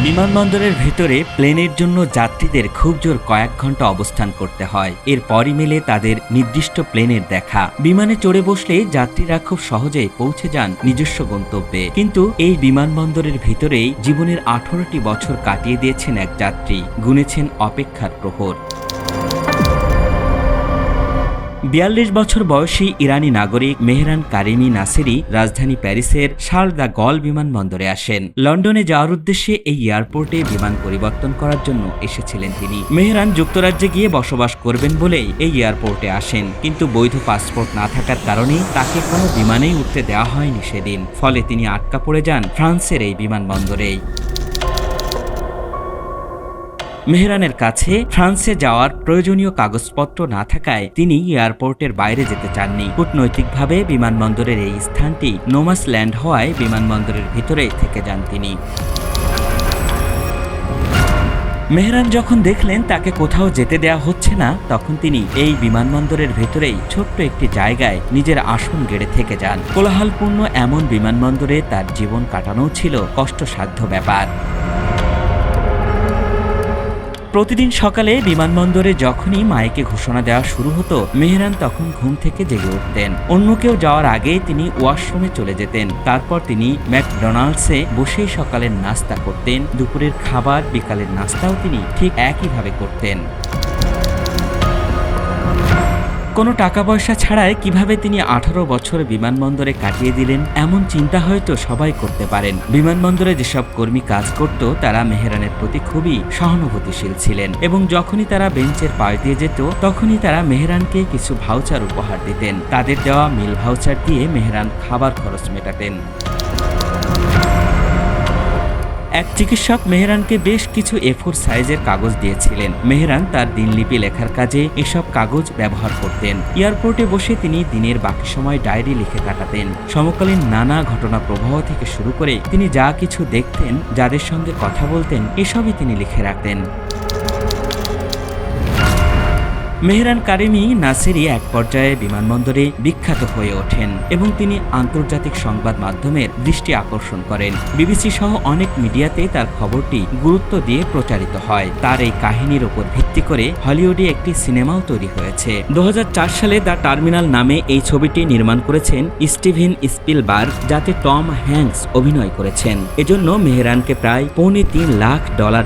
বিমানবন্দরের ভেতরে প্লেনের জন্য যাত্রীদের খুব জোর কয়েক ঘন্টা অবস্থান করতে হয়। এরপরই মেলে তাদের নির্দিষ্ট প্লেনের দেখা। বিমানে চড়ে বসলে যাত্রীরা খুব সহজেই পৌঁছে যান নিজস্ব গন্তব্যে। কিন্তু এই বিমানবন্দরের ভেতরেই জীবনের 18টি বছর কাটিয়ে দিয়েছেন এক যাত্রী, গুনেছেন অপেক্ষার প্রহর। 42 বছর বয়সী ইরানি নাগরিক মেহরান কারিমি নাসেরি রাজধানী প্যারিসের শার্ল দ্য গল বিমানবন্দরে আসেন। লন্ডনে যাওয়ার উদ্দেশ্যে এই এয়ারপোর্টে বিমান পরিবর্তন করার জন্য এসেছিলেন তিনি। মেহরান যুক্তরাজ্যে গিয়ে বসবাস করবেন বলেই এই এয়ারপোর্টে আসেন, কিন্তু বৈধ পাসপোর্ট না থাকার কারণে তাকে কোনো বিমানেই উঠতে দেওয়া হয়নি সেদিন। ফলে তিনি আটকা পড়ে যান ফ্রান্সের এই বিমানবন্দরেই। মেহরানের কাছে ফ্রান্সে যাওয়ার প্রয়োজনীয় কাগজপত্র না থাকায় তিনি এয়ারপোর্টের বাইরে যেতে চাননি। কূটনৈতিকভাবে বিমানবন্দরের এই স্থানটি নোমাস ল্যান্ড হওয়ায় বিমানবন্দরের ভিতরেই থেকে যান তিনি। মেহরান যখন দেখলেন তাকে কোথাও যেতে দেয়া হচ্ছে না, তখন তিনি এই বিমানবন্দরের ভেতরেই ছোট্ট একটি জায়গায় নিজের আসন গেড়ে থেকে যান। কোলাহলপূর্ণ এমন বিমানবন্দরে তার জীবন কাটানোও ছিল কষ্টসাধ্য ব্যাপার। প্রতিদিন সকালে বিমানবন্দরে যখনই মাইকে ঘোষণা দেওয়া শুরু হতো, মেহরান তখন ঘুম থেকে জেগে উঠতেন। অন্য কেউ যাওয়ার আগে তিনি ওয়াশরুমে চলে যেতেন। তারপর তিনি ম্যাকডোনাল্ডসে বসেই সকালের নাস্তা করতেন। দুপুরের খাবার, বিকালের নাস্তাও তিনি ঠিক একইভাবে করতেন। কোনো টাকা পয়সা ছাড়াই কিভাবে তিনি 18 বছর বিমানবন্দরে কাটিয়ে দিলেন, এমন চিন্তা হয়তো সবাই করতে পারেন। বিমানবন্দরে যেসব কর্মী কাজ করত তারা মেহরানের প্রতি খুবই সহানুভূতিশীল ছিলেন এবং যখনই তারা বেঞ্চের পাশ দিয়ে যেত তখনই তারা মেহরানকে কিছু ভাউচার উপহার দিতেন। তাদের দেওয়া মিল ভাউচার দিয়ে মেহরান খাবার খরচ মেটাতেন। এক চিকিৎসক মেহরানকে বেশ কিছু A4 সাইজের কাগজ দিয়েছিলেন। মেহরান তার দিনলিপি লেখার কাজে এসব কাগজ ব্যবহার করতেন। এয়ারপোর্টে বসে তিনি দিনের বাকি সময় ডায়েরি লিখে কাটাতেন। সমকালীন নানা ঘটনা প্রবাহ থেকে শুরু করে তিনি যা কিছু দেখতেন, যাদের সঙ্গে কথা বলতেন, এসবই তিনি লিখে রাখতেন। মেহরান কারিমি নাসেরি এক পর্যায়ে বিমানবন্দরে বিখ্যাত হয়ে ওঠেন এবং তিনি আন্তর্জাতিক সংবাদ মাধ্যমের দৃষ্টি আকর্ষণ করেন। বিবিসি সহ অনেক মিডিয়াতে তার খবরটি গুরুত্ব দিয়ে প্রচারিত হয়। তার এই কাহিনীর উপর ভিত্তি করে হলিউডে একটি সিনেমাও তৈরি হয়েছে। 2004 সালে দ্য টার্মিনাল নামে এই ছবিটি নির্মাণ করেছেন স্টিভেন স্পিলবার্গ, যাতে টম হ্যাঙ্কস অভিনয় করেছেন। এজন্য মেহরানকে প্রায় $3.25 লাখ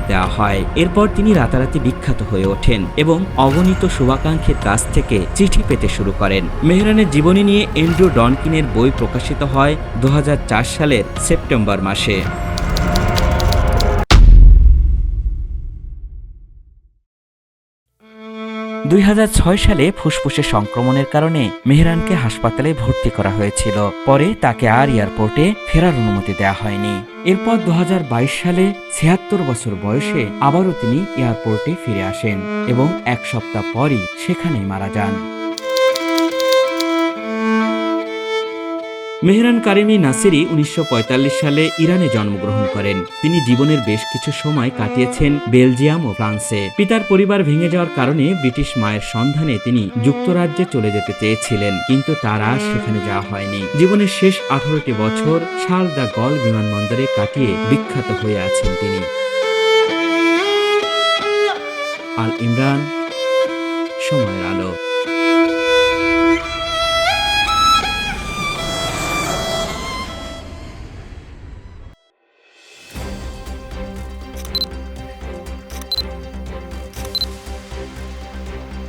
দেওয়া হয়। এরপর তিনি রাতারাতি বিখ্যাত হয়ে ওঠেন এবং অগণিত শুভাকাঙ্ক্ষীর কাছ থেকে চিঠি পেতে শুরু করেন। মেহরানের জীবনী নিয়ে অ্যান্ড্রু ডনকিনের বই প্রকাশিত হয় 2004 সালের সেপ্টেম্বর মাসে। 2006 সালে ফুসফুসে সংক্রমণের কারণে মেহরানকে হাসপাতালে ভর্তি করা হয়েছিল। পরে তাকে আর এয়ারপোর্টে ফেরার অনুমতি দেওয়া হয়নি। এরপর 2022 সালে 76 বছর বয়সে আবারও তিনি এয়ারপোর্টে ফিরে আসেন এবং এক সপ্তাহ পরই সেখানেই মারা যান। মেহরান কারিমি নাসেরি 1945 সালে ইরানে জন্মগ্রহণ করেন। তিনি জীবনের বেশ কিছু সময় কাটিয়েছেন বেলজিয়াম ও ফ্রান্সে। পিতার পরিবার ভেঙে যাওয়ার কারণে ব্রিটিশ মায়ের সন্ধানে তিনি যুক্তরাজ্যে চলে যেতে চেয়েছিলেন, কিন্তু তার আর সেখানে যাওয়া হয়নি। জীবনের শেষ 18টি বছর শার্ল দ্য গল বিমানবন্দরে কাটিয়ে বিখ্যাত হয়ে আছেন তিনি। আল ইমরান, সময়ের আলো।